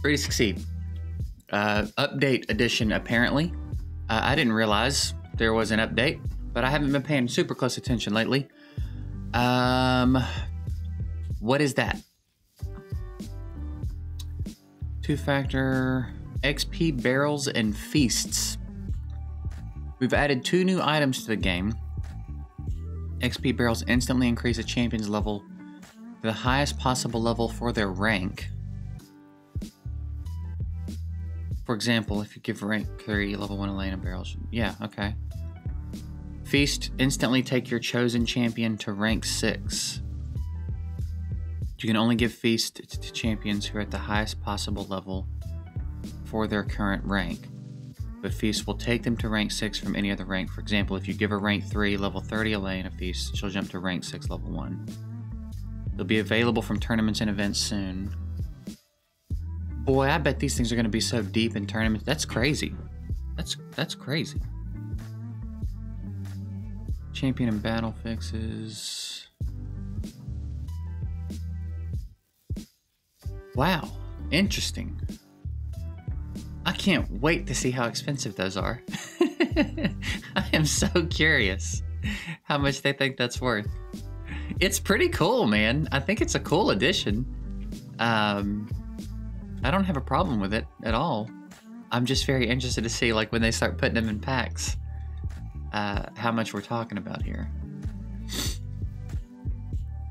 Free to succeed. Update edition, apparently. I didn't realize there was an update, but I haven't been paying super close attention lately. What is that? Two-factor XP barrels and feasts. We've added 2 new items to the game. XP barrels instantly increase a champion's level to the highest possible level for their rank. For example, if you give rank 3, level 1 Elena barrels. Yeah, okay. Feast, instantly take your chosen champion to rank 6. You can only give Feast to champions who are at the highest possible level for their current rank. But Feast will take them to rank 6 from any other rank. For example, if you give a rank 3, level 30 Elena Feast, she'll jump to rank 6, level 1. They'll be available from tournaments and events soon. Boy, I bet these things are going to be so deep in tournaments. That's crazy. That's crazy. Champion and battle fixes. Wow, interesting. I can't wait to see how expensive those are. I am so curious how much they think that's worth. It's pretty cool, man. I think it's a cool addition. I don't have a problem with it at all. I'm just very interested to see, like, when they start putting them in packs, how much we're talking about here.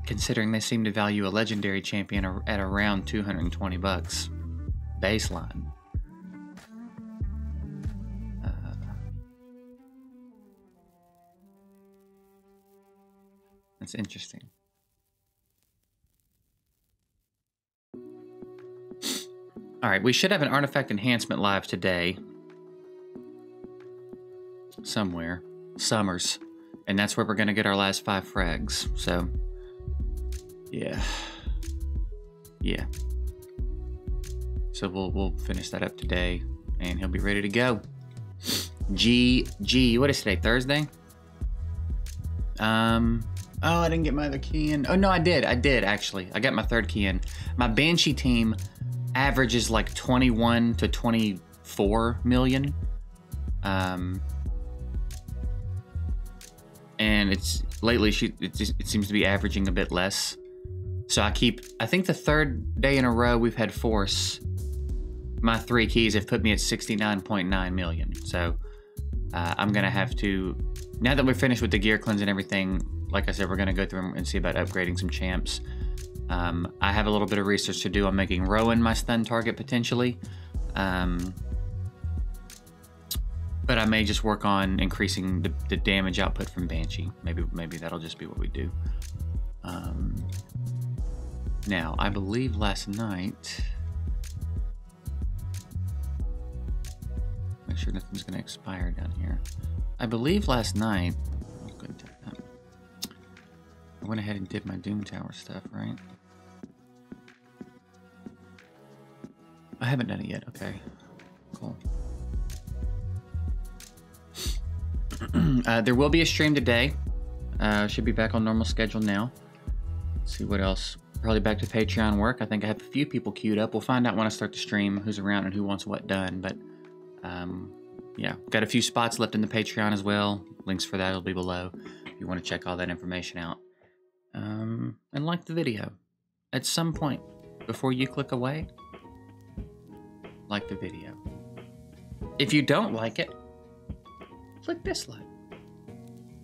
Considering they seem to value a legendary champion at around $220 baseline. That's interesting. All right, we should have an artifact enhancement live today. Somewhere. Summers. And that's where we're going to get our last 5 frags. So, yeah. Yeah. So we'll finish that up today, and he'll be ready to go. What is today? Thursday? Oh, I didn't get my other key in. Oh, no, I did, actually. I got my 3rd key in. My Banshee team averages like 21 to 24 million. And it's lately it seems to be averaging a bit less. So I think the 3rd day in a row we've had Force. My 3 keys have put me at 69.9 million. So I'm gonna have to, now that we're finished with the gear cleanse and everything, like I said, we're gonna go through and see about upgrading some champs. I have a little bit of research to do on making Rowan my stun target potentially. But I may just work on increasing the damage output from Banshee. Maybe that'll just be what we do. Now, I believe last night... Make sure nothing's going to expire down here. I believe last night... I went ahead and did my Doom Tower stuff, right? I haven't done it yet. Okay, cool. There will be a stream today. Should be back on normal schedule now. Let's see what else. Probably back to Patreon work. I think I have a few people queued up. We'll find out when I start the stream who's around and who wants what done. But yeah, got a few spots left in the Patreon as well. Links for that will be below if you want to check all that information out. And like the video. At some point before you click away, like the video. If you don't like it, click dislike.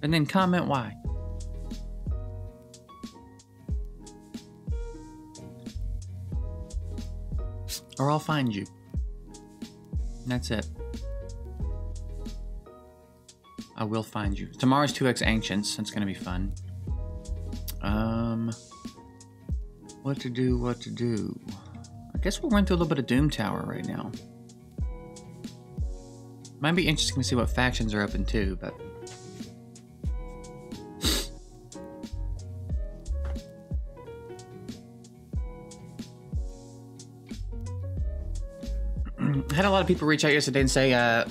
And then comment why. Or I'll find you. And that's it. I will find you. Tomorrow's 2x Ancients. That's gonna be fun. What to do? I guess we'll run through a little bit of Doom Tower right now. Might be interesting to see what factions are open too, but... I had a lot of people reach out yesterday and say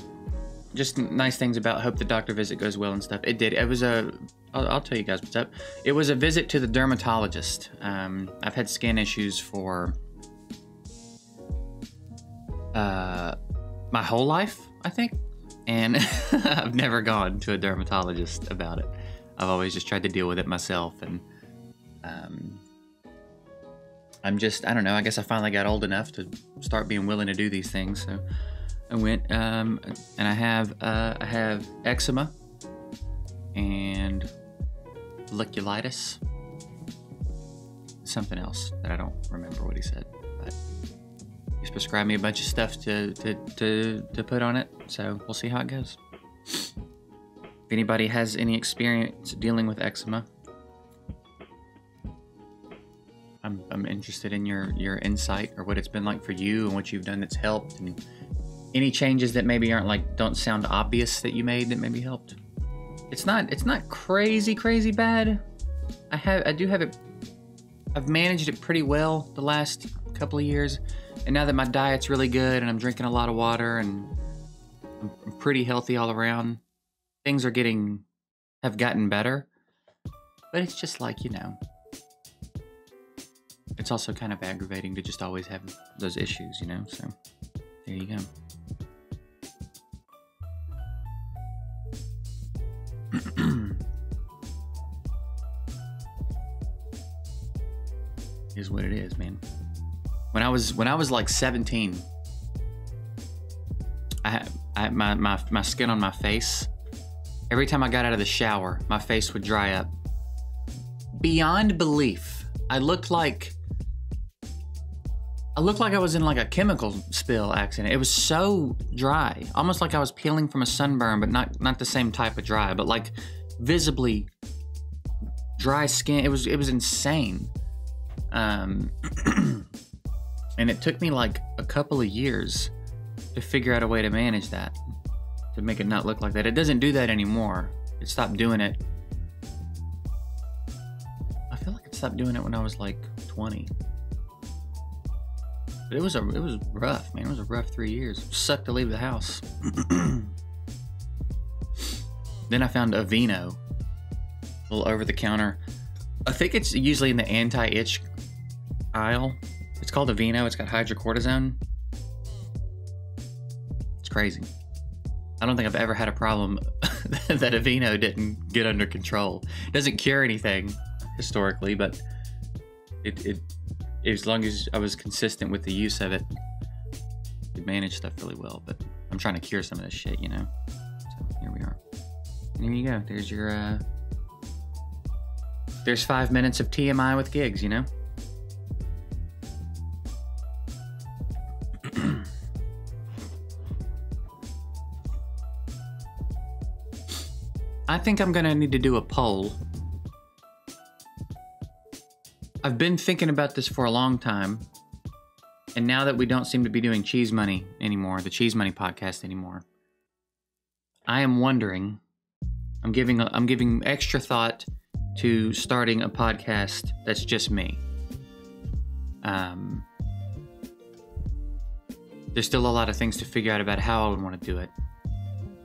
just nice things about hope the doctor visit goes well and stuff. It did. It was a... I'll tell you guys what's up. It was a visit to the dermatologist. I've had skin issues for my whole life, I think. And I've never gone to a dermatologist about it. I've always just tried to deal with it myself. And I don't know, I guess I finally got old enough to start being willing to do these things. So I went, and I have eczema and folliculitis. Something else that I don't remember what he said, but he's prescribed me a bunch of stuff to put on it, so we'll see how it goes. If anybody has any experience dealing with eczema, I'm interested in your insight, or what it's been like for you and what you've done that's helped, and any changes that maybe don't sound obvious that you made that maybe helped. It's not crazy bad. I do have it. I've managed it pretty well the last couple of years, and now that my diet's really good and I'm drinking a lot of water and I'm pretty healthy all around, things have gotten better. But it's just like, it's also kind of aggravating to just always have those issues, so there you go. Is what it is, man. When I was like 17, I my skin on my face, every time I got out of the shower, my face would dry up beyond belief. I looked like I was in like a chemical spill accident. It was so dry, almost like I was peeling from a sunburn, but not the same type of dry, but like visibly dry skin. It was insane. And it took me like a couple of years to figure out a way to manage that, to make it not look like that. It doesn't do that anymore. It stopped doing it. I feel like it stopped doing it when I was like 20. But it was rough, man. It was a rough 3 years. It sucked to leave the house. Then I found Aveeno, a little over-the-counter. I think it's usually in the anti-itch aisle. It's called Aveeno. It's got hydrocortisone. It's crazy. I don't think I've ever had a problem that Aveeno didn't get under control. It doesn't cure anything historically, but it as long as I was consistent with the use of it, it managed stuff really well. But I'm trying to cure some of this shit, So here we are. And here you go. There's your there's 5 minutes of TMI with gigs, I think I'm gonna need to do a poll. I've been thinking about this for a long time, and now that we don't seem to be doing Cheese Money anymore, the Cheese Money podcast anymore, I am wondering, I'm giving extra thought to starting a podcast that's just me. There's still a lot of things to figure out about how I would want to do it.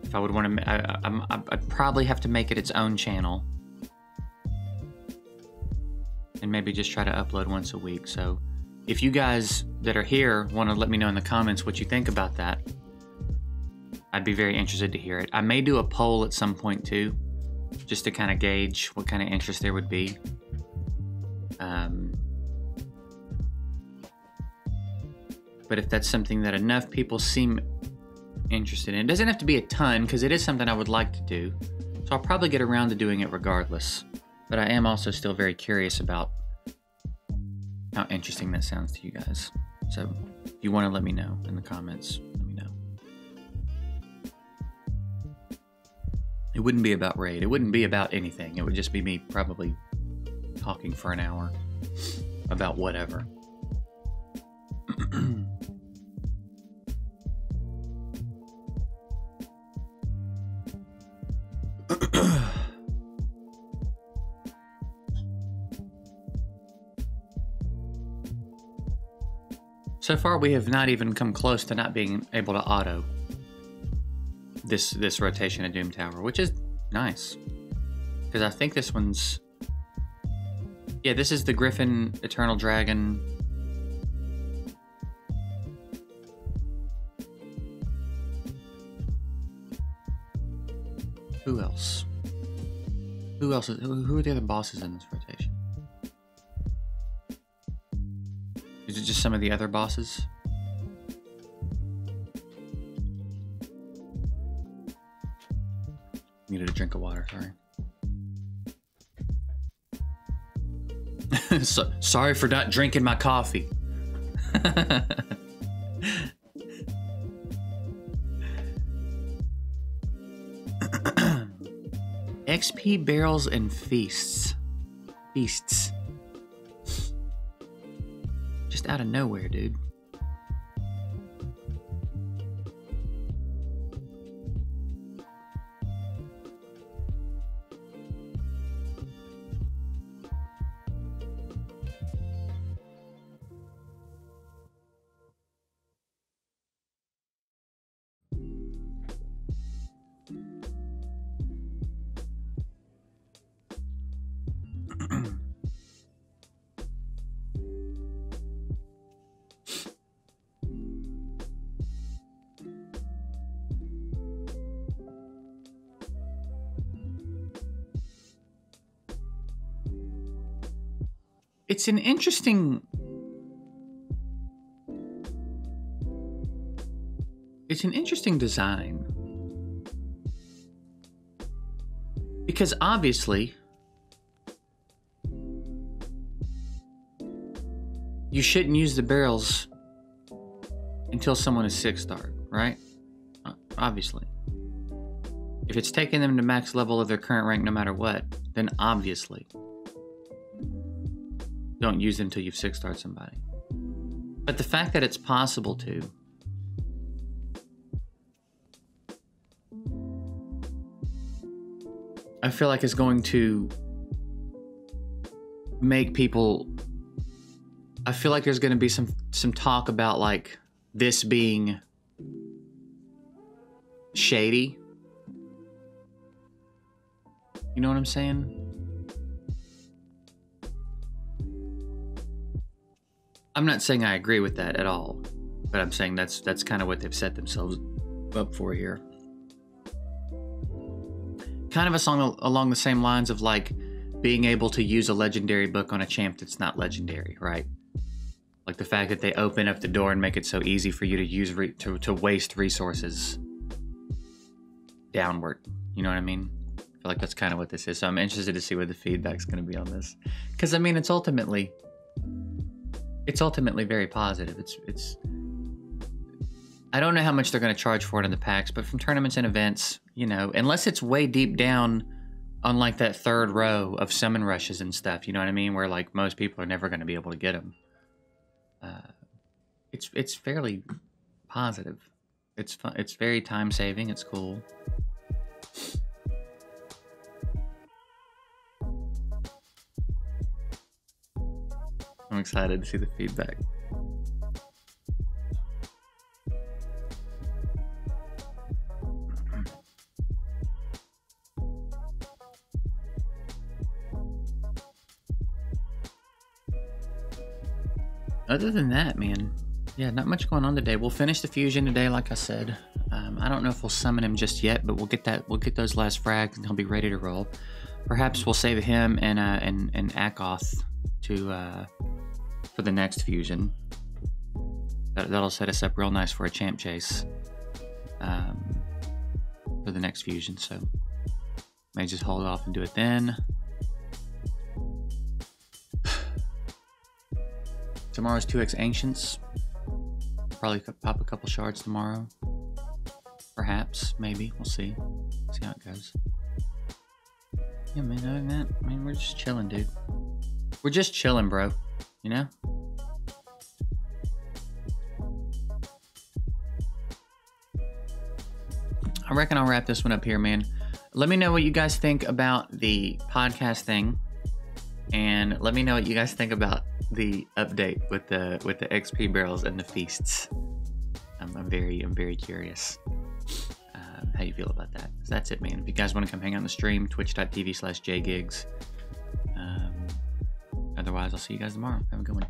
If I would want to, I'd probably have to make it its own channel, and maybe just try to upload once a week. So if you guys that are here want to let me know in the comments what you think about that, I'd be very interested to hear it. I may do a poll at some point too, just to kind of gauge what kind of interest there would be. But if that's something that enough people seem interested in, it doesn't have to be a ton, because it is something I would like to do. So I'll probably get around to doing it regardless. But I am also still very curious about how interesting that sounds to you guys. So if you want to let me know in the comments, let me know. It wouldn't be about Raid. It wouldn't be about anything. It would just be me probably talking for an hour about whatever. So far, we have not even come close to not being able to auto this rotation of Doom Tower, which is nice. Because I think this one's... Yeah, this is the Griffin Eternal Dragon. Who else? Who else? Who are the other bosses in this rotation? Is it just some of the other bosses? Needed a drink of water, sorry. Sorry for not drinking my coffee. XP barrels and feasts. Feasts. Just out of nowhere, dude. It's an interesting... It's an interesting design. Because obviously... you shouldn't use the barrels until someone is 6-star, right? Obviously. If it's taking them to max level of their current rank no matter what, then obviously... don't use them until you've 6-starred somebody. But the fact that it's possible to... I feel like is going to make people... I feel like there's going to be some talk about like this being shady. You know what I'm saying? I'm not saying I agree with that at all, but I'm saying that's kind of what they've set themselves up for here. Kind of a song along the same lines of like being able to use a legendary book on a champ that's not legendary, right? Like the fact that they open up the door and make it so easy for you to use to waste resources downward. You know what I mean? I feel like that's kind of what this is. So I'm interested to see what the feedback's going to be on this, because I mean it's ultimately very positive. It's I don't know how much they're going to charge for it in the packs, but from tournaments and events, you know, unless it's way deep down on like that third row of summon rushes and stuff, you know what I mean, where like most people are never going to be able to get them. It's fairly positive. It's fun. It's very time saving. It's cool. I'm excited to see the feedback. Other than that, man, yeah, not much going on today. We'll finish the fusion today, like I said. I don't know if we'll summon him just yet, but we'll get those last frags and he'll be ready to roll. Perhaps we'll save him and Akoth for the next fusion. That'll set us up real nice for a champ chase for the next fusion. So may just hold off and do it then. Tomorrow's 2x Ancients. Probably pop a couple shards tomorrow. Perhaps, maybe. We'll see. See how it goes. Yeah, man, other than that, I mean, we're just chilling, dude. We're just chilling, bro. You know? I reckon I'll wrap this one up here, man. Let me know what you guys think about the podcast thing. And let me know what you guys think about the update with the XP barrels and the feasts. I'm very curious how you feel about that. So that's it, man. If you guys want to come hang out on the stream, twitch.tv/JGigs. Otherwise, I'll see you guys tomorrow. Have a good one.